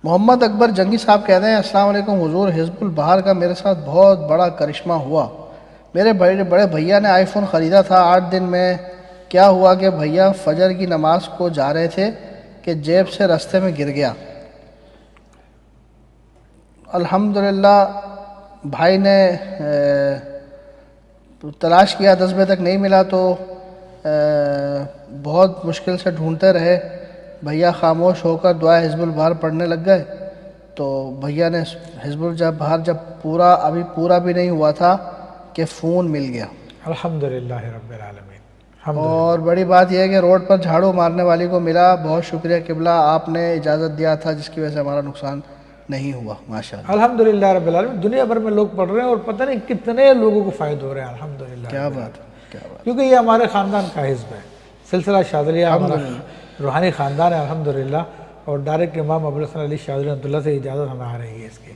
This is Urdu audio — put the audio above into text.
محمد اکبر جنگی صاحب کہتے ہیں السلام علیکم حضور، حزب البہار کا میرے ساتھ بہت بڑا کرشمہ ہوا۔ میرے بڑے بھیا نے آئی فون خریدا تھا، 8 دن میں کیا ہوا کہ بھیا فجر کی نماز کو جا رہے تھے کہ جیب سے رستے میں گر گیا۔ الحمدللہ بھائی نے تلاش کیا، 10 بجے تک نہیں ملا تو بہت مشکل سے ڈھونڈتے رہے۔ بھیا خاموش ہو کر دعا حزب البہار پڑھنے لگ گئے تو بھیا نے حزب البہار جب پورا بھی نہیں ہوا تھا کہ فون مل گیا۔ الحمدللہ رب العالمین۔ اور بڑی بات یہ ہے کہ روڈ پر جھاڑو مارنے والی کو ملا۔ بہت شکریہ قبلہ، آپ نے اجازت دیا تھا جس کی وجہ سے ہمارا نقصان نہیں ہوا۔ ماشاءاللہ الحمدللہ رب العالمین۔ دنیا بھر میں لوگ پڑھ رہے ہیں اور پتہ نہیں کتنے لوگوں کو فائدہ ہو رہے ہیں۔ الحمدللہ کیا بات ہے، کیا بات۔ کیونکہ یہ ہمارے خاندان کا حزب ہے، سلسلہ شاذلیہ ہمارا روحانی خاندان ہے الحمدللہ، اور ڈائریکٹ امام ابوالحسن علی شاذلی رحمۃ اللہ سے اجازت ہمیں آ رہی ہے اس کی۔